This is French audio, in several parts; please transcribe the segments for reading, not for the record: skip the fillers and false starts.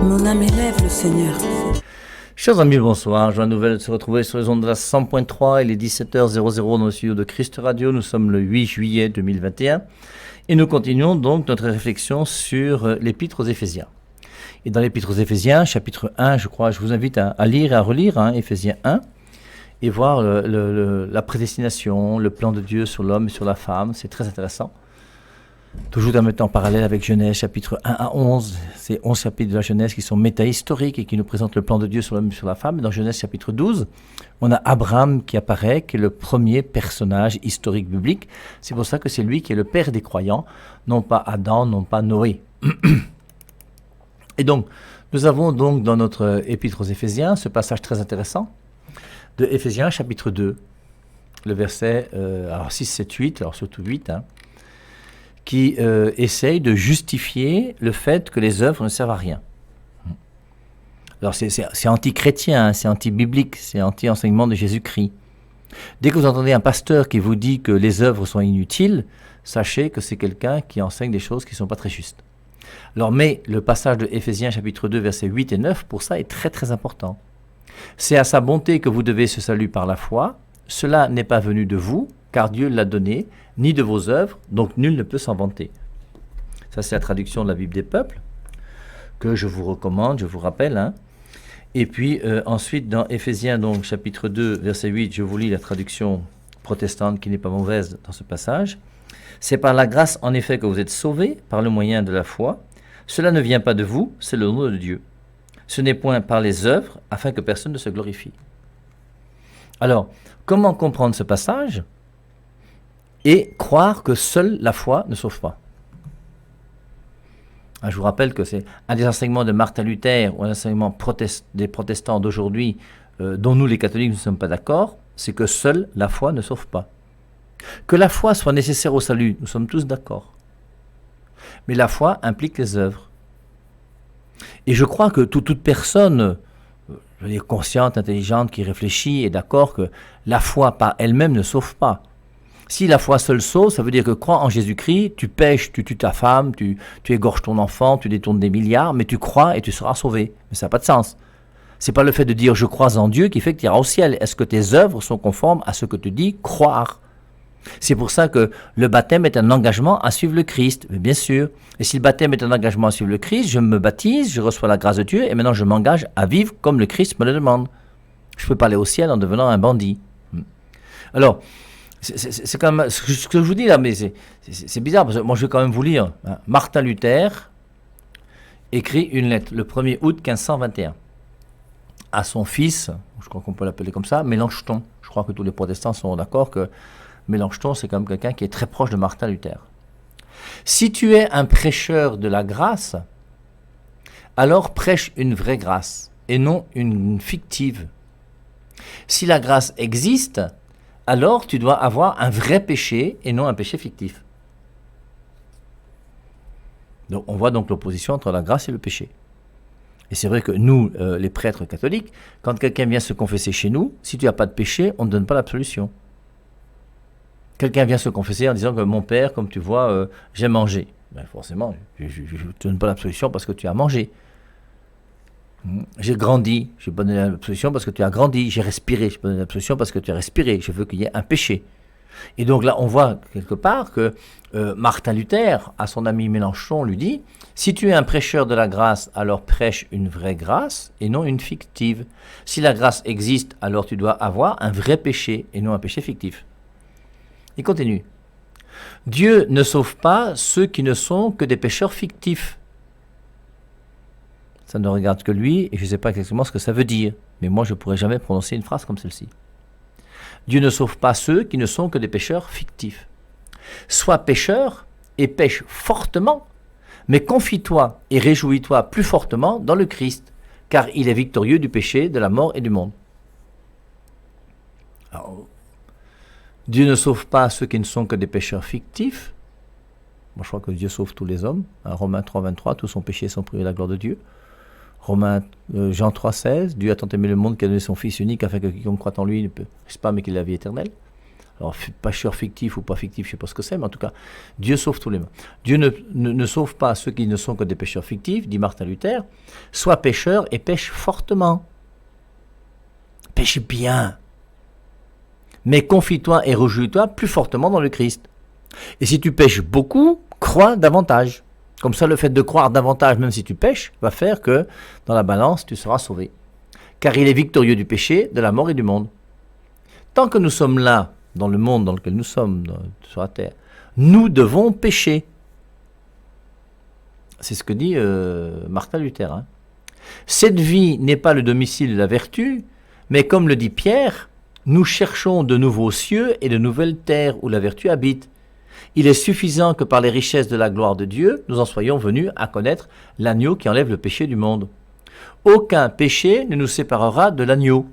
Mon âme élève le Seigneur. Chers amis, bonsoir. Joie nouvelle de se retrouver sur les ondes de la 100.3. Il est 17h00 dans le studio de Christ Radio. Nous sommes le 8 juillet 2021 et nous continuons donc notre réflexion sur l'Épître aux Éphésiens. Et dans l'Épître aux Éphésiens, chapitre 1, je crois, je vous invite à lire et à relire Éphésiens 1 et voir la prédestination, le plan de Dieu sur l'homme et sur la femme. C'est très intéressant. Toujours en mettant en parallèle avec Genèse, chapitre 1 à 11, ces 11 chapitres de la Genèse qui sont métahistoriques et qui nous présentent le plan de Dieu sur l'homme et sur la femme. Dans Genèse, chapitre 12, on a Abraham qui apparaît, qui est le premier personnage historique biblique. C'est pour ça que c'est lui qui est le père des croyants, non pas Adam, non pas Noé. Et donc, nous avons donc dans notre épître aux Éphésiens ce passage très intéressant de Éphésiens, chapitre 2, le verset 6, 7, 8, alors surtout 8, qui essaye de justifier le fait que les œuvres ne servent à rien. Alors c'est anti-chrétien, c'est anti-biblique, c'est anti-enseignement de Jésus-Christ. Dès que vous entendez un pasteur qui vous dit que les œuvres sont inutiles, sachez que c'est quelqu'un qui enseigne des choses qui ne sont pas très justes. Alors, mais le passage de Éphésiens chapitre 2, versets 8 et 9, pour ça est très très important. C'est à sa bonté que vous devez ce salut par la foi. Cela n'est pas venu de vous, car Dieu l'a donné, ni de vos œuvres, donc nul ne peut s'en vanter. Ça, c'est la traduction de la Bible des peuples, que je vous recommande, je vous rappelle. Et puis, ensuite, dans Éphésiens, donc, chapitre 2, verset 8, je vous lis la traduction protestante qui n'est pas mauvaise dans ce passage. C'est par la grâce, en effet, que vous êtes sauvés, par le moyen de la foi. Cela ne vient pas de vous, c'est le don de Dieu. Ce n'est point par les œuvres, afin que personne ne se glorifie. Alors, comment comprendre ce passage et croire que seule la foi ne sauve pas? Je vous rappelle que c'est un des enseignements de Martin Luther ou un enseignement des protestants d'aujourd'hui dont nous les catholiques ne sommes pas d'accord, c'est que seule la foi ne sauve pas. Que la foi soit nécessaire au salut, nous sommes tous d'accord. Mais la foi implique les œuvres. Et je crois que toute personne consciente, intelligente, qui réfléchit est d'accord que la foi par elle-même ne sauve pas. Si la foi seule sauve, ça veut dire que crois en Jésus-Christ, tu pèches, tu tues ta femme, tu égorges ton enfant, tu détournes des milliards, mais tu crois et tu seras sauvé. Mais ça n'a pas de sens. C'est pas le fait de dire je crois en Dieu qui fait que tu iras au ciel. Est-ce que tes œuvres sont conformes à ce que tu dis croire? C'est pour ça que le baptême est un engagement à suivre le Christ, mais bien sûr. Et si le baptême est un engagement à suivre le Christ, je me baptise, je reçois la grâce de Dieu, et maintenant je m'engage à vivre comme le Christ me le demande. Je ne peux pas aller au ciel en devenant un bandit. Alors, c'est quand même ce que je vous dis là, mais c'est bizarre, parce que moi je vais quand même vous lire. Martin Luther écrit une lettre le 1er août 1521 à son fils, je crois qu'on peut l'appeler comme ça, Mélanchthon. Je crois que tous les protestants sont d'accord que Mélanchthon, c'est quand même quelqu'un qui est très proche de Martin Luther. Si tu es un prêcheur de la grâce, alors prêche une vraie grâce et non une fictive. Si la grâce existe, alors tu dois avoir un vrai péché et non un péché fictif. Donc, on voit donc l'opposition entre la grâce et le péché. Et c'est vrai que nous, les prêtres catholiques, quand quelqu'un vient se confesser chez nous, si tu n'as pas de péché, on ne donne pas l'absolution. Quelqu'un vient se confesser en disant que mon père, comme tu vois, j'ai mangé. Ben forcément, je ne te donne pas l'absolution parce que tu as mangé. J'ai grandi, je ne vais pas donner l'absolution parce que tu as grandi. J'ai respiré, je ne vais pas donner l'absolution parce que tu as respiré. Je veux qu'il y ait un péché. Et donc là, on voit quelque part que Martin Luther, à son ami Mélenchon, lui dit « Si tu es un prêcheur de la grâce, alors prêche une vraie grâce et non une fictive. Si la grâce existe, alors tu dois avoir un vrai péché et non un péché fictif. » Il continue. Dieu ne sauve pas ceux qui ne sont que des pécheurs fictifs. Ça ne regarde que lui, et je ne sais pas exactement ce que ça veut dire, mais moi je ne pourrais jamais prononcer une phrase comme celle-ci. Dieu ne sauve pas ceux qui ne sont que des pécheurs fictifs. Sois pécheur et pêche fortement, mais confie-toi et réjouis-toi plus fortement dans le Christ, car il est victorieux du péché, de la mort et du monde. Alors, Dieu ne sauve pas ceux qui ne sont que des pécheurs fictifs. Moi, je crois que Dieu sauve tous les hommes. Romains 3, 23, tous sont péchés sont privés de la gloire de Dieu. Jean 3, 16, Dieu a tant aimé le monde qu'il a donné son Fils unique afin que quiconque croit en lui ne peut pas, mais qu'il ait la vie éternelle. Alors, pécheur fictif ou pas fictif, je ne sais pas ce que c'est, mais en tout cas, Dieu sauve tous les mains. Dieu ne sauve pas ceux qui ne sont que des pécheurs fictifs, dit Martin Luther. Sois pécheur et pêche fortement. Pêche bien. Mais confie-toi et réjouis-toi plus fortement dans le Christ. Et si tu pêches beaucoup, crois davantage. Comme ça, le fait de croire davantage, même si tu pêches, va faire que dans la balance, tu seras sauvé. Car il est victorieux du péché, de la mort et du monde. Tant que nous sommes là, dans le monde dans lequel nous sommes, sur la terre, nous devons pécher. C'est ce que dit Martin Luther. Hein. Cette vie n'est pas le domicile de la vertu, mais comme le dit Pierre, nous cherchons de nouveaux cieux et de nouvelles terres où la vertu habite. Il est suffisant que par les richesses de la gloire de Dieu, nous en soyons venus à connaître l'agneau qui enlève le péché du monde. Aucun péché ne nous séparera de l'agneau.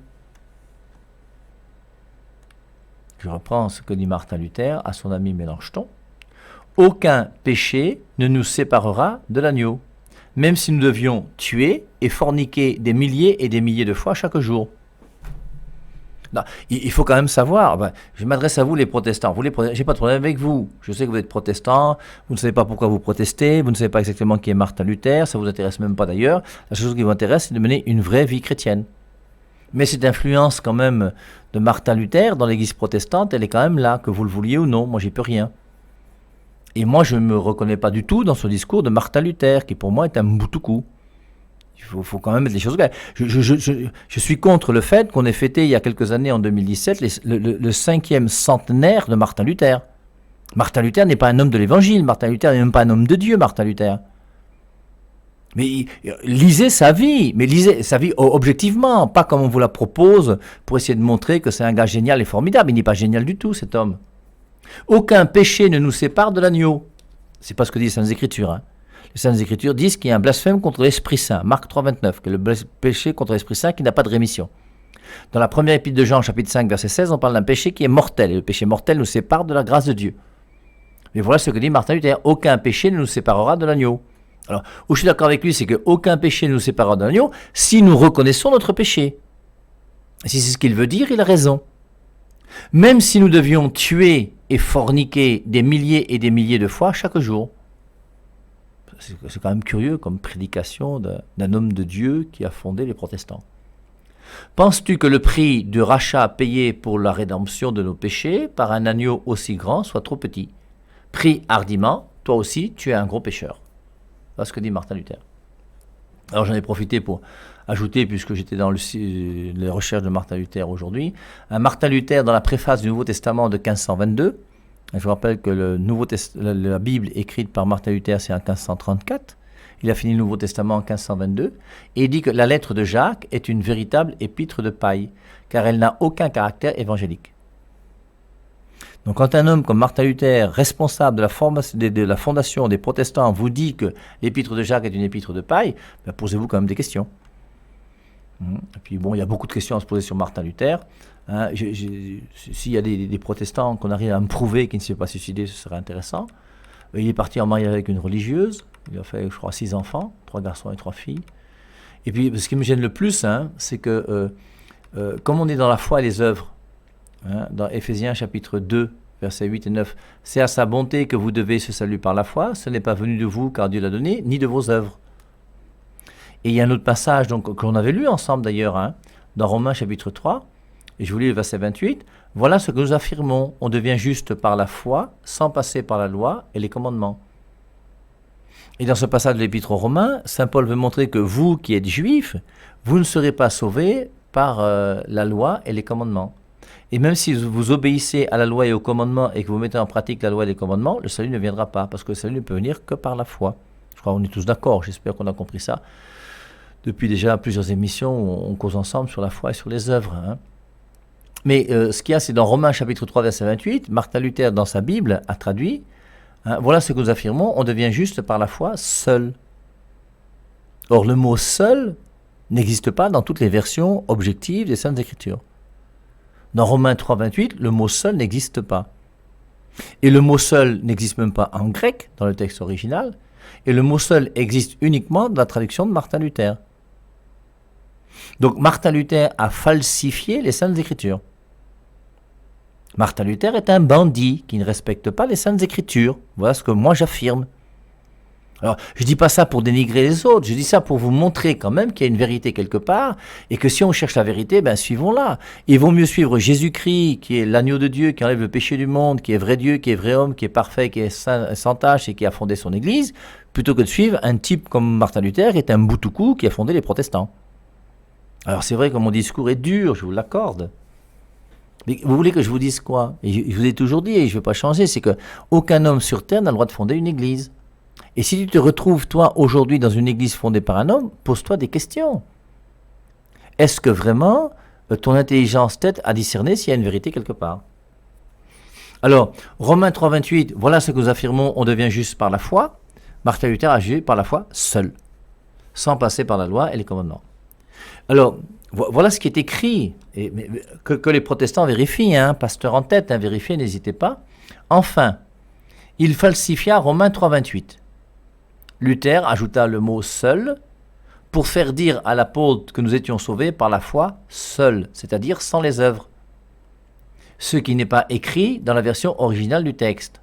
Je reprends ce que dit Martin Luther à son ami Mélenchon. Aucun péché ne nous séparera de l'agneau, même si nous devions tuer et forniquer des milliers et des milliers de fois chaque jour. Non, il faut quand même savoir, je m'adresse à vous les protestants, j'ai pas de problème avec vous, je sais que vous êtes protestants, vous ne savez pas pourquoi vous protestez, vous ne savez pas exactement qui est Martin Luther, ça vous intéresse même pas d'ailleurs, la seule chose qui vous intéresse c'est de mener une vraie vie chrétienne. Mais cette influence quand même de Martin Luther dans l'église protestante, elle est quand même là, que vous le vouliez ou non, moi j'y peux rien. Et moi je ne me reconnais pas du tout dans ce discours de Martin Luther, qui pour moi est un boutoukou. Il faut quand même mettre les choses claires. Je suis contre le fait qu'on ait fêté il y a quelques années, en 2017, le 5e centenaire de Martin Luther. Martin Luther n'est pas un homme de l'évangile, Martin Luther n'est même pas un homme de Dieu, Martin Luther. Mais lisez sa vie, mais lisez sa vie objectivement, pas comme on vous la propose pour essayer de montrer que c'est un gars génial et formidable. Il n'est pas génial du tout, cet homme. Aucun péché ne nous sépare de l'agneau. C'est pas ce que disent les Saintes Écritures, hein. Les Saintes Écritures disent qu'il y a un blasphème contre l'Esprit Saint, Marc 3,29, que le péché contre l'Esprit Saint qui n'a pas de rémission. Dans la première épître de Jean, chapitre 5, verset 16, on parle d'un péché qui est mortel, et le péché mortel nous sépare de la grâce de Dieu. Mais voilà ce que dit Martin Luther, aucun péché ne nous séparera de l'agneau. Alors, où je suis d'accord avec lui, c'est qu'aucun péché ne nous séparera de l'agneau si nous reconnaissons notre péché. Et si c'est ce qu'il veut dire, il a raison. Même si nous devions tuer et forniquer des milliers et des milliers de fois chaque jour. C'est quand même curieux comme prédication d'un homme de Dieu qui a fondé les protestants. Penses-tu que le prix du rachat payé pour la rédemption de nos péchés par un agneau aussi grand soit trop petit? Prie hardiment, toi aussi tu es un gros pécheur. Voilà ce que dit Martin Luther. Alors j'en ai profité pour ajouter, puisque j'étais dans les recherches de Martin Luther aujourd'hui, un Martin Luther dans la préface du Nouveau Testament de 1522. Je vous rappelle que la Bible écrite par Martin Luther, c'est en 1534. Il a fini le Nouveau Testament en 1522. Et il dit que la lettre de Jacques est une véritable épître de paille, car elle n'a aucun caractère évangélique. Donc quand un homme comme Martin Luther, responsable de la fondation des protestants, vous dit que l'épître de Jacques est une épître de paille, posez-vous quand même des questions. Et puis bon, il y a beaucoup de questions à se poser sur Martin Luther. Hein, s'il y a des protestants qu'on arrive à me prouver qu'il ne s'est pas suicidé, ce serait intéressant. Il est parti en mariage avec une religieuse. Il a fait, je crois, 6 enfants, 3 garçons et 3 filles. Et puis, ce qui me gêne le plus, c'est que, comme on est dans la foi et les œuvres, dans Éphésiens chapitre 2, versets 8 et 9, c'est à sa bonté que vous devez ce salut par la foi. Ce n'est pas venu de vous, car Dieu l'a donné, ni de vos œuvres. Et il y a un autre passage qu'on avait lu ensemble d'ailleurs, dans Romains chapitre 3, et je vous lis le verset 28. Voilà ce que nous affirmons, on devient juste par la foi, sans passer par la loi et les commandements. Et dans ce passage de l'épître aux Romains, saint Paul veut montrer que vous qui êtes juifs, vous ne serez pas sauvés par la loi et les commandements. Et même si vous obéissez à la loi et aux commandements et que vous mettez en pratique la loi et les commandements, le salut ne viendra pas, parce que le salut ne peut venir que par la foi. Je crois qu'on est tous d'accord, j'espère qu'on a compris ça. Depuis déjà plusieurs émissions, on cause ensemble sur la foi et sur les œuvres. Mais ce qu'il y a, c'est dans Romains chapitre 3, verset 28, Martin Luther, dans sa Bible, a traduit, voilà ce que nous affirmons, on devient juste par la foi seul. Or, le mot seul n'existe pas dans toutes les versions objectives des Saintes Écritures. Dans Romains 3, 28, le mot seul n'existe pas. Et le mot seul n'existe même pas en grec, dans le texte original, et le mot seul existe uniquement dans la traduction de Martin Luther. Donc Martin Luther a falsifié les Saintes Écritures. Martin Luther est un bandit qui ne respecte pas les Saintes Écritures. Voilà ce que moi j'affirme. Alors, je ne dis pas ça pour dénigrer les autres, je dis ça pour vous montrer quand même qu'il y a une vérité quelque part, et que si on cherche la vérité, ben suivons-la. Il vaut mieux suivre Jésus-Christ, qui est l'agneau de Dieu, qui enlève le péché du monde, qui est vrai Dieu, qui est vrai homme, qui est parfait, qui est sans tache et qui a fondé son église, plutôt que de suivre un type comme Martin Luther, qui est un boutoukou, qui a fondé les protestants. Alors c'est vrai que mon discours est dur, je vous l'accorde. Mais vous voulez que je vous dise quoi? Et je vous ai toujours dit, et je ne vais pas changer, c'est qu'aucun homme sur terre n'a le droit de fonder une église. Et si tu te retrouves, toi, aujourd'hui, dans une église fondée par un homme, pose-toi des questions. Est-ce que vraiment ton intelligence tête a discerné s'il y a une vérité quelque part? Alors, Romains 3, 28, voilà ce que nous affirmons, on devient juste par la foi. Martin Luther a jugé par la foi seul, sans passer par la loi et les commandements. Alors, voilà ce qui est écrit, et, que les protestants vérifient, hein, pasteur en tête, hein, vérifiez, n'hésitez pas. Enfin, il falsifia Romains 3, 28. Luther ajouta le mot « seul » pour faire dire à l'apôtre que nous étions sauvés par la foi seul, c'est-à-dire sans les œuvres. Ce qui n'est pas écrit dans la version originale du texte.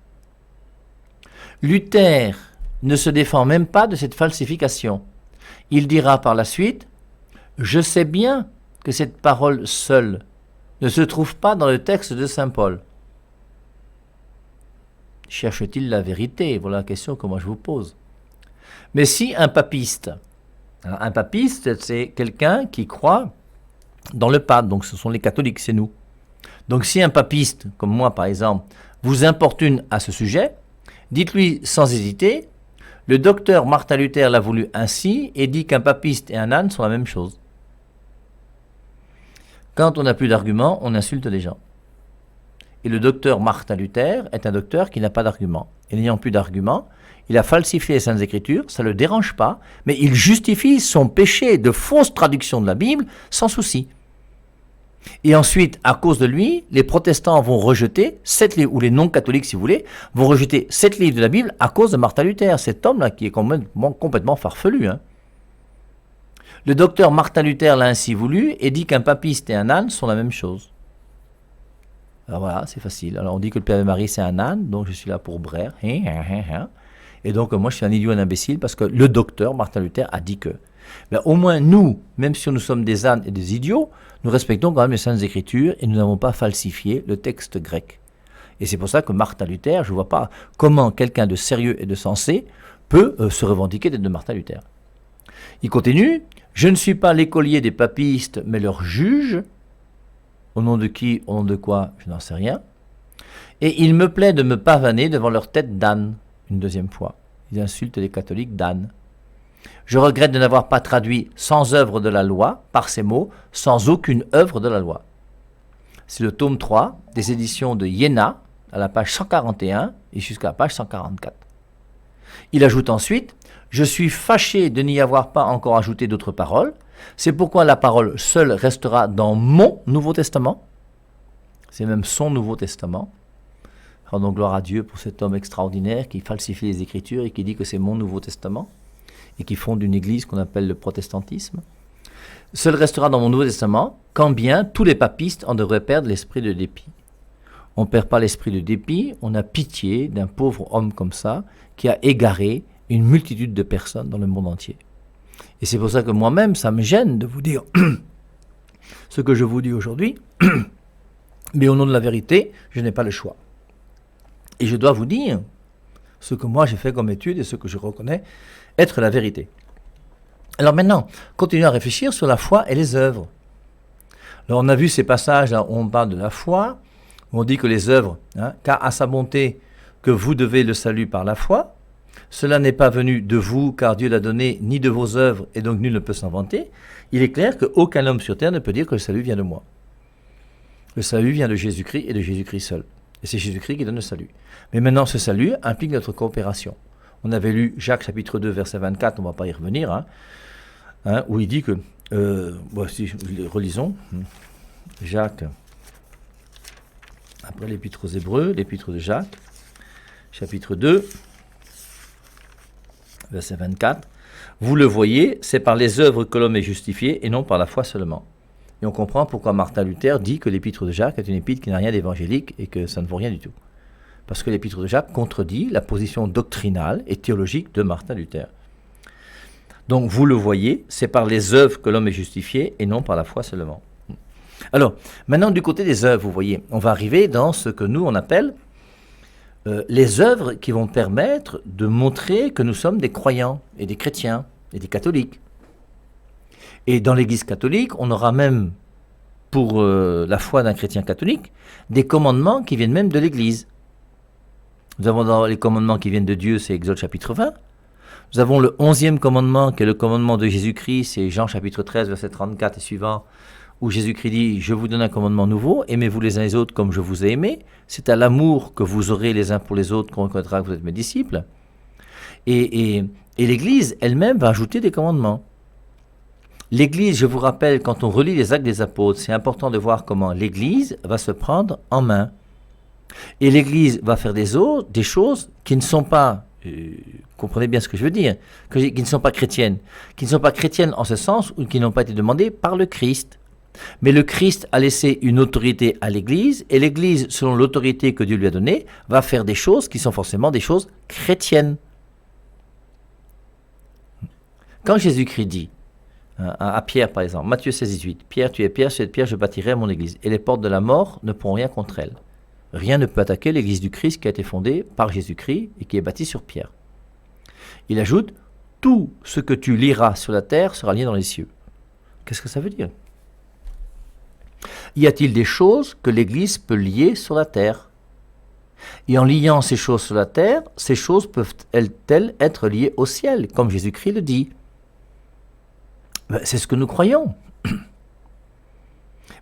Luther ne se défend même pas de cette falsification. Il dira par la suite « Je sais bien que cette parole seule ne se trouve pas dans le texte de saint Paul. » Cherche-t-il la vérité? Voilà la question que moi je vous pose. Mais si un papiste, alors un papiste c'est quelqu'un qui croit dans le pape, donc ce sont les catholiques, c'est nous. Donc si un papiste, comme moi par exemple, vous importune à ce sujet, dites-lui sans hésiter, le docteur Martin Luther l'a voulu ainsi et dit qu'un papiste et un âne sont la même chose. Quand on n'a plus d'arguments, on insulte les gens. Et le docteur Martin Luther est un docteur qui n'a pas d'arguments. Et n'ayant plus d'arguments, il a falsifié les Saintes Écritures, ça ne le dérange pas, mais il justifie son péché de fausse traduction de la Bible sans souci. Et ensuite, à cause de lui, les protestants vont rejeter 7 livres, ou les non-catholiques si vous voulez, vont rejeter 7 livres de la Bible à cause de Martin Luther, cet homme-là qui est complètement farfelu. Hein. Le docteur Martin Luther l'a ainsi voulu et dit qu'un papiste et un âne sont la même chose. Alors voilà, c'est facile. Alors on dit que le Père de Marie c'est un âne, donc je suis là pour braire. Et donc moi je suis un idiot, un imbécile, parce que le docteur Martin Luther a dit que. Mais au moins nous, même si nous sommes des ânes et des idiots, nous respectons quand même les Saintes Écritures et nous n'avons pas falsifié le texte grec. Et c'est pour ça que Martin Luther, je ne vois pas comment quelqu'un de sérieux et de sensé peut se revendiquer d'être de Martin Luther. Il continue, je ne suis pas l'écolier des papistes, mais leur juge. Au nom de qui, au nom de quoi, je n'en sais rien. Et il me plaît de me pavaner devant leur tête d'âne, une deuxième fois. Ils insultent les catholiques d'âne. Je regrette de n'avoir pas traduit sans œuvre de la loi, par ces mots, sans aucune œuvre de la loi. C'est le tome 3 des éditions de Iéna, à la page 141 et jusqu'à la page 144. Il ajoute ensuite, je suis fâché de n'y avoir pas encore ajouté d'autres paroles. C'est pourquoi la parole seule restera dans mon Nouveau Testament. C'est même son Nouveau Testament. Rendons gloire à Dieu pour cet homme extraordinaire qui falsifie les Écritures et qui dit que c'est mon Nouveau Testament et qui fonde une église qu'on appelle le protestantisme. Seul restera dans mon Nouveau Testament, quand bien tous les papistes en devraient perdre l'esprit de dépit. On ne perd pas l'esprit de dépit, on a pitié d'un pauvre homme comme ça qui a égaré une multitude de personnes dans le monde entier. Et c'est pour ça que moi-même, ça me gêne de vous dire ce que je vous dis aujourd'hui, mais au nom de la vérité, je n'ai pas le choix. Et je dois vous dire ce que moi j'ai fait comme étude et ce que je reconnais être la vérité. Alors maintenant, continuons à réfléchir sur la foi et les œuvres. Alors on a vu ces passages là où on parle de la foi, où on dit que les œuvres, car à sa bonté que vous devez le salut par la foi, cela n'est pas venu de vous, car Dieu l'a donné, ni de vos œuvres, et donc nul ne peut s'en vanter. Il est clair qu'aucun homme sur terre ne peut dire que le salut vient de moi. Le salut vient de Jésus-Christ et de Jésus-Christ seul. Et c'est Jésus-Christ qui donne le salut. Mais maintenant, ce salut implique notre coopération. On avait lu Jacques chapitre 2, verset 24, on ne va pas y revenir, où il dit que, si relisons, Jacques, après l'épître aux Hébreux, l'épître de Jacques, chapitre 2, verset 24, vous le voyez, c'est par les œuvres que l'homme est justifié et non par la foi seulement. Et on comprend pourquoi Martin Luther dit que l'épître de Jacques est une épître qui n'a rien d'évangélique et que ça ne vaut rien du tout. Parce que l'épître de Jacques contredit la position doctrinale et théologique de Martin Luther. Donc vous le voyez, c'est par les œuvres que l'homme est justifié et non par la foi seulement. Alors, maintenant du côté des œuvres, vous voyez, on va arriver dans ce que nous on appelle les œuvres qui vont permettre de montrer que nous sommes des croyants et des chrétiens et des catholiques. Et dans l'Église catholique, on aura même, pour la foi d'un chrétien catholique, des commandements qui viennent même de l'Église. Nous avons dans les commandements qui viennent de Dieu, c'est Exode chapitre 20. Nous avons le 11e commandement, qui est le commandement de Jésus-Christ, c'est Jean chapitre 13, verset 34 et suivant, où Jésus-Christ dit « Je vous donne un commandement nouveau, aimez-vous les uns les autres comme je vous ai aimés. C'est à l'amour que vous aurez les uns pour les autres qu'on reconnaîtra que vous êtes mes disciples. » Et l'Église elle-même va ajouter des commandements. L'Église, je vous rappelle, quand on relit les Actes des Apôtres, c'est important de voir comment l'Église va se prendre en main. Et l'Église va faire des choses qui ne sont pas, comprenez bien ce que je veux dire, qui ne sont pas chrétiennes. Qui ne sont pas chrétiennes en ce sens ou qui n'ont pas été demandées par le Christ. Mais le Christ a laissé une autorité à l'Église, et l'Église, selon l'autorité que Dieu lui a donnée, va faire des choses qui sont forcément des choses chrétiennes. Quand Jésus-Christ dit, à Pierre par exemple, Matthieu 16, 18, « Pierre, tu es Pierre, sur cette pierre je bâtirai mon Église, et les portes de la mort ne pourront rien contre elle. » Rien ne peut attaquer l'Église du Christ qui a été fondée par Jésus-Christ et qui est bâtie sur Pierre. Il ajoute, « Tout ce que tu liras sur la terre sera lié dans les cieux. » Qu'est-ce que ça veut dire? Y a-t-il des choses que l'Église peut lier sur la terre? Et en liant ces choses sur la terre, ces choses peuvent-elles être liées au ciel, comme Jésus-Christ le dit? C'est ce que nous croyons.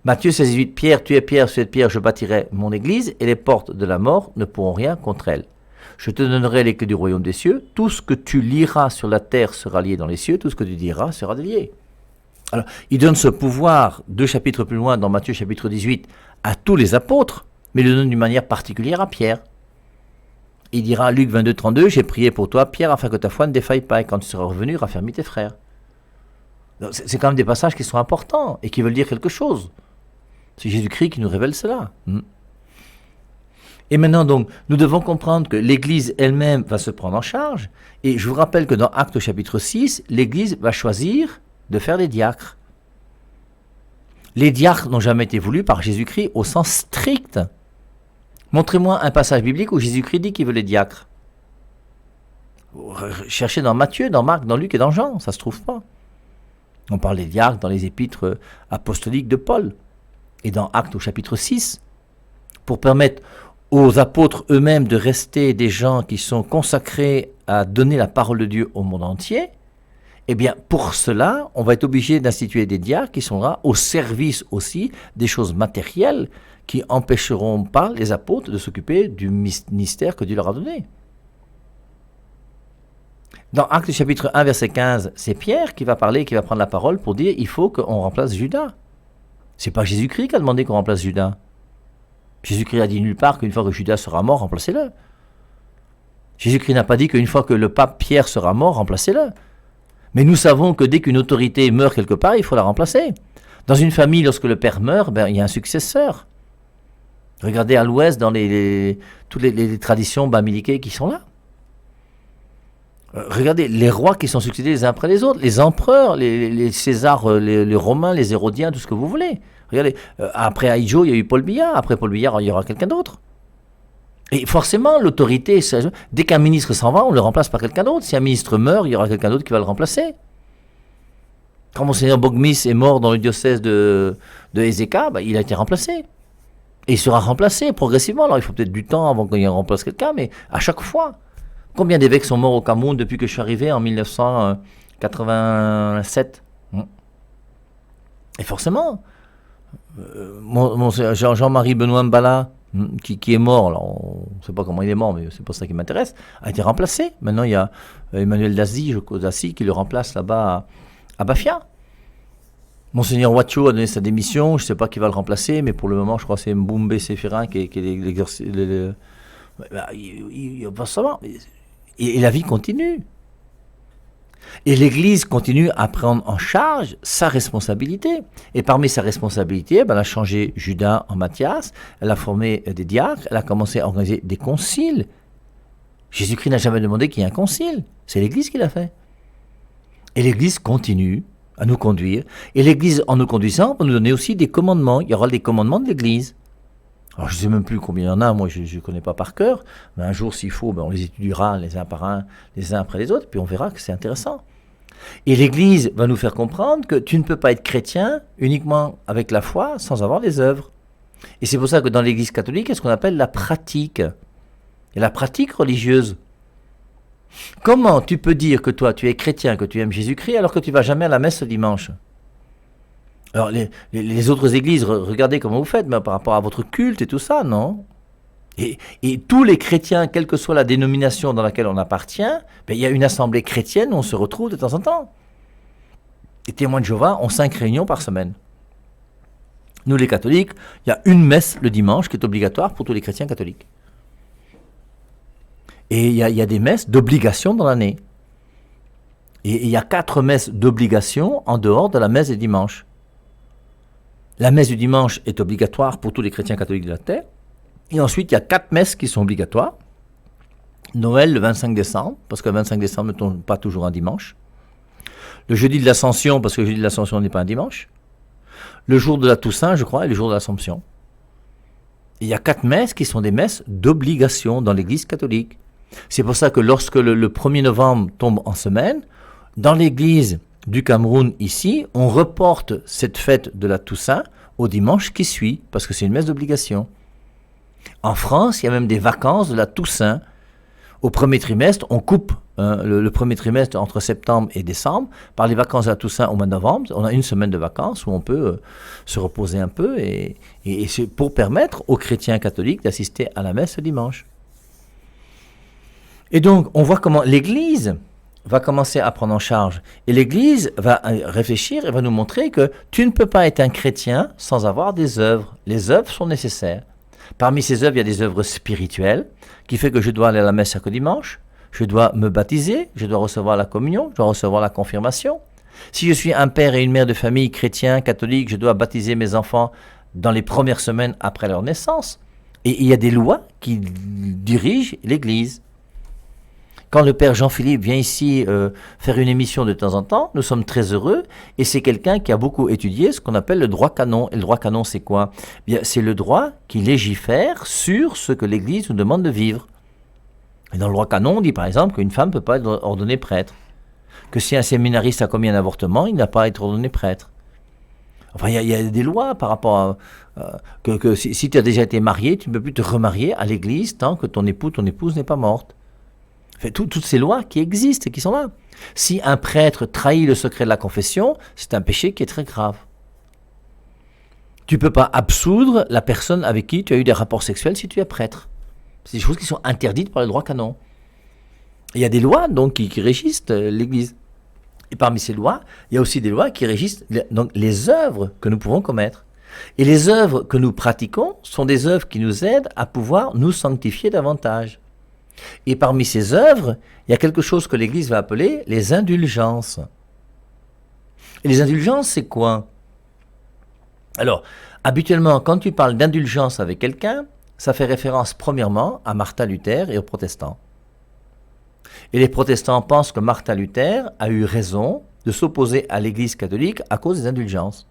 Matthieu 16, 18, « Pierre, tu es Pierre, sur cette pierre je bâtirai mon Église, et les portes de la mort ne pourront rien contre elle. Je te donnerai les clés du royaume des cieux, tout ce que tu liras sur la terre sera lié dans les cieux, tout ce que tu diras sera lié. » Alors, il donne ce pouvoir, 2 chapitres plus loin, dans Matthieu chapitre 18, à tous les apôtres, mais il le donne d'une manière particulière à Pierre. Il dira, Luc 22, 32, « J'ai prié pour toi, Pierre, afin que ta foi ne défaille pas, et quand tu seras revenu, raffermis tes frères. » C'est quand même des passages qui sont importants, et qui veulent dire quelque chose. C'est Jésus-Christ qui nous révèle cela. Et maintenant, donc, nous devons comprendre que l'Église elle-même va se prendre en charge, et je vous rappelle que dans Actes chapitre 6, l'Église va choisir de faire des diacres. Les diacres n'ont jamais été voulus par Jésus-Christ au sens strict. Montrez-moi un passage biblique où Jésus-Christ dit qu'il veut les diacres. Cherchez dans Matthieu, dans Marc, dans Luc et dans Jean, ça ne se trouve pas. On parle des diacres dans les épîtres apostoliques de Paul et dans Actes au chapitre 6, pour permettre aux apôtres eux-mêmes de rester des gens qui sont consacrés à donner la parole de Dieu au monde entier. Eh bien, pour cela, on va être obligé d'instituer des diacres qui sont là au service aussi des choses matérielles qui empêcheront pas les apôtres de s'occuper du ministère que Dieu leur a donné. Dans Actes chapitre 1, verset 15, c'est Pierre qui va parler, qui va prendre la parole pour dire il faut qu'on remplace Judas. C'est pas Jésus-Christ qui a demandé qu'on remplace Judas. Jésus-Christ a dit nulle part qu'une fois que Judas sera mort, remplacez-le. Jésus-Christ n'a pas dit qu'une fois que le pape Pierre sera mort, remplacez-le. Mais nous savons que dès qu'une autorité meurt quelque part, il faut la remplacer. Dans une famille, lorsque le père meurt, il y a un successeur. Regardez à l'ouest dans toutes les traditions bamiliquées qui sont là. Regardez les rois qui sont succédés les uns après les autres, les empereurs, les Césars, les Romains, les Hérodiens, tout ce que vous voulez. Regardez, après Aïdjo, il y a eu Paul Biya, après Paul Biya, il y aura quelqu'un d'autre. Et forcément, l'autorité, dès qu'un ministre s'en va, on le remplace par quelqu'un d'autre. Si un ministre meurt, il y aura quelqu'un d'autre qui va le remplacer. Quand Monseigneur Bogmis est mort dans le diocèse de Ezeka, il a été remplacé. Et il sera remplacé progressivement. Alors il faut peut-être du temps avant qu'on remplace quelqu'un, mais à chaque fois. Combien d'évêques sont morts au Cameroun depuis que je suis arrivé en 1987 ? Et forcément, Jean-Marie Benoît Mbala, qui est mort, alors on ne sait pas comment il est mort, mais c'est pour ça qui m'intéresse, a été remplacé. Maintenant, il y a Emmanuel Dazi qui le remplace là-bas à Bafia. Monseigneur Wacho a donné sa démission, je ne sais pas qui va le remplacer, mais pour le moment, je crois que c'est Mboumbe Séphira qui est l'exercice. Il va pas savoir. Et la vie continue. Et l'Église continue à prendre en charge sa responsabilité. Et parmi sa responsabilité, elle a changé Judas en Matthias, elle a formé des diacres, elle a commencé à organiser des conciles. Jésus-Christ n'a jamais demandé qu'il y ait un concile, c'est l'Église qui l'a fait. Et l'Église continue à nous conduire. Et l'Église, en nous conduisant, va nous donner aussi des commandements. Il y aura des commandements de l'Église. Alors je ne sais même plus combien il y en a, moi je ne connais pas par cœur, mais un jour s'il faut, on les étudiera les uns par un, les uns après les autres, puis on verra que c'est intéressant. Et l'Église va nous faire comprendre que tu ne peux pas être chrétien uniquement avec la foi sans avoir des œuvres. Et c'est pour ça que dans l'Église catholique, il y a ce qu'on appelle la pratique. Et la pratique religieuse. Comment tu peux dire que toi tu es chrétien, que tu aimes Jésus-Christ alors que tu ne vas jamais à la messe le dimanche ? Alors, les autres églises, regardez comment vous faites, mais par rapport à votre culte et tout ça, non ? Et tous les chrétiens, quelle que soit la dénomination dans laquelle on appartient, il y a une assemblée chrétienne où on se retrouve de temps en temps. Les témoins de Jéhovah ont 5 réunions par semaine. Nous, les catholiques, il y a une messe le dimanche qui est obligatoire pour tous les chrétiens catholiques. Et il y a des messes d'obligation dans l'année. Et il y a 4 messes d'obligation en dehors de la messe des dimanches. La messe du dimanche est obligatoire pour tous les chrétiens catholiques de la terre. Et ensuite, il y a 4 messes qui sont obligatoires. Noël le 25 décembre, parce que le 25 décembre ne tombe pas toujours un dimanche. Le jeudi de l'Ascension, parce que le jeudi de l'Ascension n'est pas un dimanche. Le jour de la Toussaint, je crois, et le jour de l'Assomption. Et il y a 4 messes qui sont des messes d'obligation dans l'Église catholique. C'est pour ça que lorsque le 1er novembre tombe en semaine, dans l'Église du Cameroun ici, on reporte cette fête de la Toussaint au dimanche qui suit, parce que c'est une messe d'obligation. En France, il y a même des vacances de la Toussaint. Au premier trimestre, on coupe le premier trimestre entre septembre et décembre par les vacances de la Toussaint au mois de novembre. On a une semaine de vacances où on peut se reposer un peu et c'est pour permettre aux chrétiens catholiques d'assister à la messe ce dimanche. Et donc, on voit comment l'Église va commencer à prendre en charge. Et l'Église va réfléchir et va nous montrer que tu ne peux pas être un chrétien sans avoir des œuvres. Les œuvres sont nécessaires. Parmi ces œuvres, il y a des œuvres spirituelles, qui fait que je dois aller à la messe chaque dimanche, je dois me baptiser, je dois recevoir la communion, je dois recevoir la confirmation. Si je suis un père et une mère de famille chrétien, catholique, je dois baptiser mes enfants dans les premières semaines après leur naissance. Et il y a des lois qui dirigent l'Église. Quand le père Jean-Philippe vient ici faire une émission de temps en temps, nous sommes très heureux, et c'est quelqu'un qui a beaucoup étudié ce qu'on appelle le droit canon. Et le droit canon, c'est quoi ? Bien, c'est le droit qui légifère sur ce que l'Église nous demande de vivre. Et dans le droit canon, on dit par exemple qu'une femme ne peut pas être ordonnée prêtre, que si un séminariste a commis un avortement, il n'a pas à être ordonné prêtre. Enfin, il y a des lois par rapport à... que si tu as déjà été marié, tu ne peux plus te remarier à l'Église tant que ton époux, ton épouse n'est pas morte. Toutes ces lois qui existent et qui sont là. Si un prêtre trahit le secret de la confession, c'est un péché qui est très grave. Tu ne peux pas absoudre la personne avec qui tu as eu des rapports sexuels si tu es prêtre. C'est des choses qui sont interdites par le droit canon. Il y a des lois donc qui régissent l'Église. Et parmi ces lois, il y a aussi des lois qui régissent donc, les œuvres que nous pouvons commettre. Et les œuvres que nous pratiquons sont des œuvres qui nous aident à pouvoir nous sanctifier davantage. Et parmi ces œuvres, il y a quelque chose que l'Église va appeler les indulgences. Et les indulgences, c'est quoi ? Alors, habituellement, quand tu parles d'indulgence avec quelqu'un, ça fait référence premièrement à Martin Luther et aux protestants. Et les protestants pensent que Martin Luther a eu raison de s'opposer à l'Église catholique à cause des indulgences.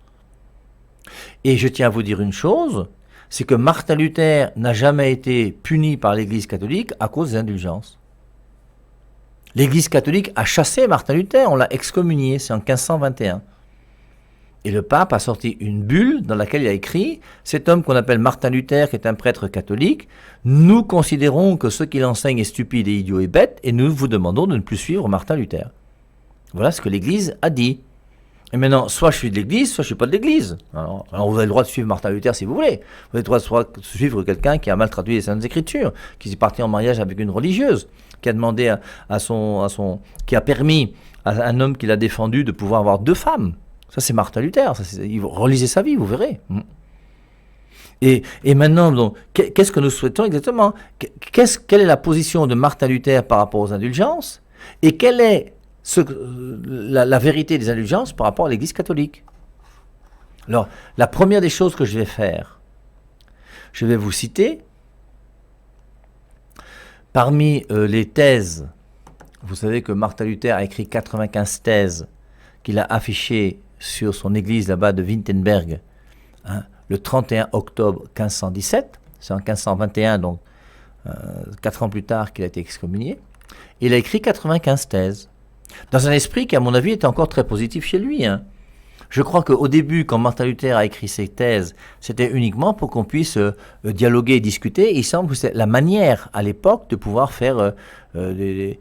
Et je tiens à vous dire une chose, c'est que Martin Luther n'a jamais été puni par l'Église catholique à cause des indulgences. L'Église catholique a chassé Martin Luther, on l'a excommunié, c'est en 1521. Et le pape a sorti une bulle dans laquelle il a écrit « Cet homme qu'on appelle Martin Luther, qui est un prêtre catholique, nous considérons que ce qu'il enseigne est stupide et idiot et bête, et nous vous demandons de ne plus suivre Martin Luther. » Voilà ce que l'Église a dit. Et maintenant, soit je suis de l'Église, soit je ne suis pas de l'Église. Alors, vous avez le droit de suivre Martin Luther si vous voulez. Vous avez le droit de suivre quelqu'un qui a mal traduit les Saintes Écritures, qui est parti en mariage avec une religieuse, qui a demandé qui a permis à un homme qui l'a défendu de pouvoir avoir 2 femmes. Ça, c'est Martin Luther. Relisez sa vie, vous verrez. Et maintenant, donc, qu'est-ce que nous souhaitons exactement ? Quelle est la position de Martin Luther par rapport aux indulgences ? Et quelle est la vérité des indulgences par rapport à l'Église catholique. Alors, la première des choses que je vais faire, je vais vous citer, parmi les thèses, vous savez que Martin Luther a écrit 95 thèses qu'il a affichées sur son église là-bas de Wittenberg, le 31 octobre 1517, c'est en 1521, donc 4 ans plus tard qu'il a été excommunié. Il a écrit 95 thèses, dans un esprit qui, à mon avis, était encore très positif chez lui. Je crois qu'au début, quand Martin Luther a écrit ses thèses, c'était uniquement pour qu'on puisse dialoguer et discuter. Il semble que c'est la manière, à l'époque, de pouvoir faire des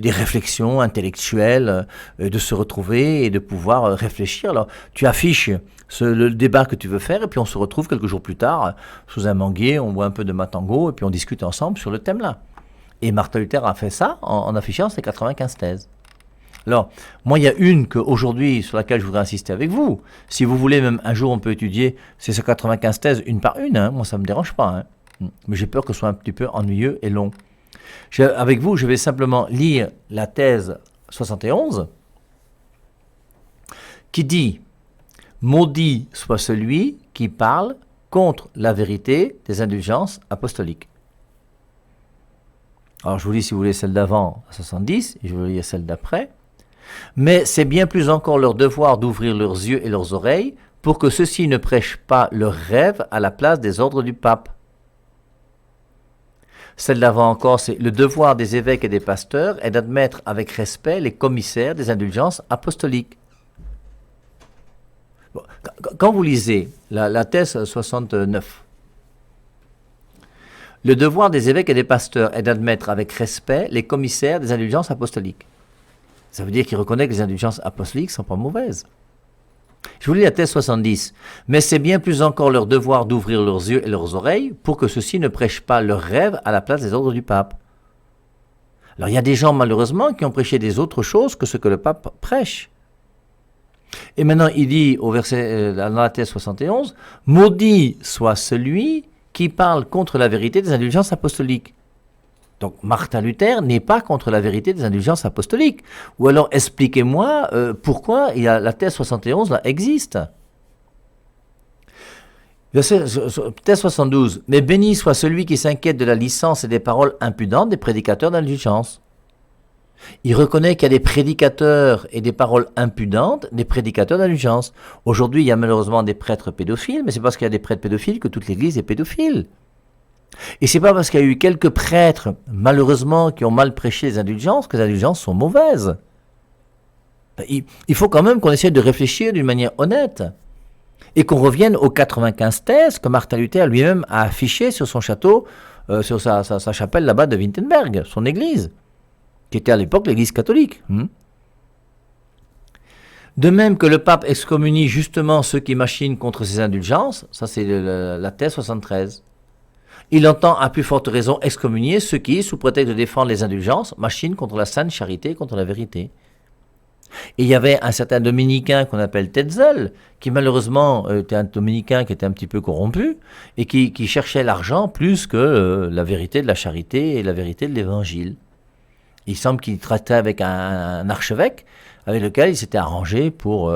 réflexions intellectuelles, de se retrouver et de pouvoir réfléchir. Alors, tu affiches le débat que tu veux faire, et puis on se retrouve quelques jours plus tard, sous un manguier, on boit un peu de matango, et puis on discute ensemble sur le thème-là. Et Martin Luther a fait ça en affichant ses 95 thèses. Alors, moi, il y a une qu'aujourd'hui, sur laquelle je voudrais insister avec vous. Si vous voulez, même un jour, on peut étudier ces 95 thèses une par une. Moi, ça ne me dérange pas. Mais j'ai peur que ce soit un petit peu ennuyeux et long. Avec vous, je vais simplement lire la thèse 71 qui dit « Maudit soit celui qui parle contre la vérité des indulgences apostoliques ». Alors, je vous lis, si vous voulez, celle d'avant, 70, et je vais lire celle d'après. Mais c'est bien plus encore leur devoir d'ouvrir leurs yeux et leurs oreilles pour que ceux-ci ne prêchent pas leurs rêves à la place des ordres du pape. Celle d'avant encore, c'est le devoir des évêques et des pasteurs est d'admettre avec respect les commissaires des indulgences apostoliques. Bon, quand vous lisez la thèse 69, le devoir des évêques et des pasteurs est d'admettre avec respect les commissaires des indulgences apostoliques. Ça veut dire qu'il reconnaît que les indulgences apostoliques ne sont pas mauvaises. Je vous lis la thèse 70. Mais c'est bien plus encore leur devoir d'ouvrir leurs yeux et leurs oreilles pour que ceux-ci ne prêchent pas leurs rêves à la place des ordres du pape. Alors il y a des gens malheureusement qui ont prêché des autres choses que ce que le pape prêche. Et maintenant il dit au verset, dans la thèse 71, « Maudit soit celui qui parle contre la vérité des indulgences apostoliques ». Donc Martin Luther n'est pas contre la vérité des indulgences apostoliques. Ou alors expliquez-moi pourquoi la thèse 71 là, existe. Thèse 72. Mais béni soit celui qui s'inquiète de la licence et des paroles impudentes des prédicateurs d'indulgence. Il reconnaît qu'il y a des prédicateurs et des paroles impudentes des prédicateurs d'indulgence. Aujourd'hui, il y a malheureusement des prêtres pédophiles, mais c'est parce qu'il y a des prêtres pédophiles que toute l'Église est pédophile. Et c'est pas parce qu'il y a eu quelques prêtres, malheureusement, qui ont mal prêché les indulgences, que les indulgences sont mauvaises. Il faut quand même qu'on essaie de réfléchir d'une manière honnête. Et qu'on revienne aux 95 thèses que Martin Luther lui-même a affichées sur son château, sur sa chapelle là-bas de Wittenberg, son église, qui était à l'époque l'église catholique. De même que le pape excommunie justement ceux qui machinent contre ces indulgences, ça c'est la thèse 73. Il entend à plus forte raison excommunier ceux qui, sous prétexte de défendre les indulgences, machinent contre la sainte charité, contre la vérité. Et il y avait un certain dominicain qu'on appelle Tetzel, qui malheureusement était un dominicain qui était un petit peu corrompu, et qui cherchait l'argent plus que la vérité de la charité et la vérité de l'évangile. Il semble qu'il traitait avec un archevêque, avec lequel il s'était arrangé pour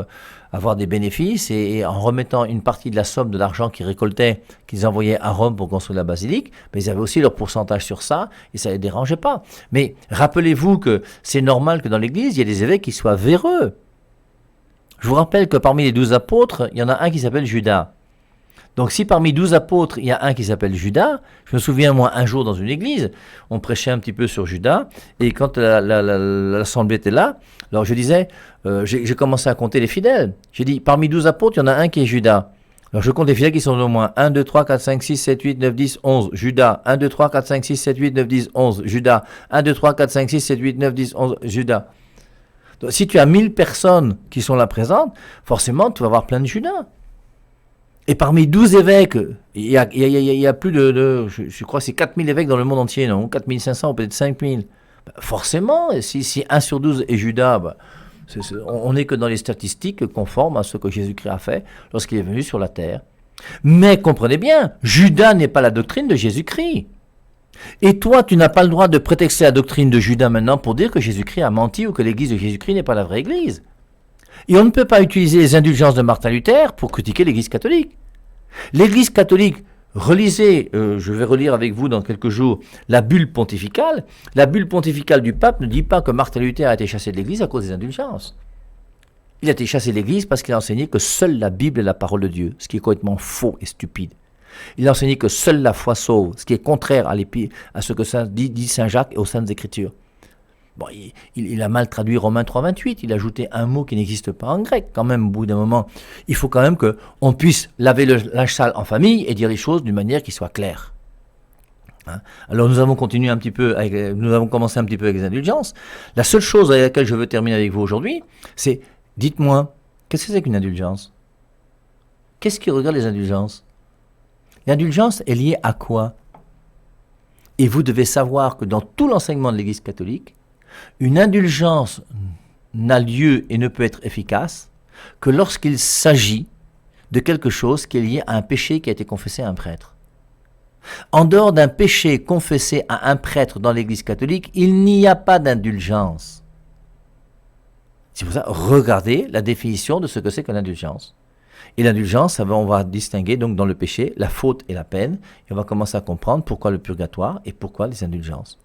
avoir des bénéfices, et en remettant une partie de la somme de l'argent qu'ils récoltaient, qu'ils envoyaient à Rome pour construire la basilique, mais ils avaient aussi leur pourcentage sur ça, et ça ne les dérangeait pas. Mais rappelez-vous que c'est normal que dans l'Église, il y ait des évêques qui soient véreux. Je vous rappelle que parmi les 12 apôtres, il y en a un qui s'appelle Judas. Donc si parmi 12 apôtres, il y a un qui s'appelle Judas, je me souviens moi un jour dans une église, on prêchait un petit peu sur Judas, et quand l'assemblée était là, alors je disais, j'ai commencé à compter les fidèles. J'ai dit, parmi 12 apôtres, il y en a un qui est Judas. Alors je compte les fidèles qui sont au moins 1, 2, 3, 4, 5, 6, 7, 8, 9, 10, 11, Judas. 1, 2, 3, 4, 5, 6, 7, 8, 9, 10, 11, Judas. 1, 2, 3, 4, 5, 6, 7, 8, 9, 10, 11, Judas. Donc, si tu as 1000 personnes qui sont là présentes, forcément tu vas avoir plein de Judas. Et parmi 12 évêques, il y a plus je crois que c'est 4000 évêques dans le monde entier, non 4500 ou peut-être 5000. Forcément, si 1 sur 12 est Judas, on n'est que dans les statistiques conformes à ce que Jésus-Christ a fait lorsqu'il est venu sur la terre. Mais comprenez bien, Judas n'est pas la doctrine de Jésus-Christ. Et toi, tu n'as pas le droit de prétexter la doctrine de Judas maintenant pour dire que Jésus-Christ a menti ou que l'église de Jésus-Christ n'est pas la vraie église. Et on ne peut pas utiliser les indulgences de Martin Luther pour critiquer l'église catholique. L'église catholique, relisez, je vais relire avec vous dans quelques jours, la bulle pontificale. La bulle pontificale du pape ne dit pas que Martin Luther a été chassé de l'église à cause des indulgences. Il a été chassé de l'église parce qu'il a enseigné que seule la Bible est la parole de Dieu, ce qui est complètement faux et stupide. Il a enseigné que seule la foi sauve, ce qui est contraire à ce que ça dit Saint Jacques et aux Saintes Écritures. Bon, il a mal traduit Romains 3,28, il a ajouté un mot qui n'existe pas en grec. Quand même, au bout d'un moment, il faut quand même qu'on puisse laver le linge sale en famille et dire les choses d'une manière qui soit claire. Hein? Alors nous avons commencé un petit peu avec les indulgences. La seule chose avec laquelle je veux terminer avec vous aujourd'hui, c'est, dites-moi, qu'est-ce que c'est qu'une indulgence? Qu'est-ce qui regarde les indulgences? L'indulgence est liée à quoi? Et vous devez savoir que dans tout l'enseignement de l'Église catholique, une indulgence n'a lieu et ne peut être efficace que lorsqu'il s'agit de quelque chose qui est lié à un péché qui a été confessé à un prêtre. En dehors d'un péché confessé à un prêtre dans l'Église catholique, il n'y a pas d'indulgence. C'est pour ça, regardez la définition de ce que c'est qu'une indulgence. Et l'indulgence, on va distinguer donc dans le péché la faute et la peine, et on va commencer à comprendre pourquoi le purgatoire et pourquoi les indulgences.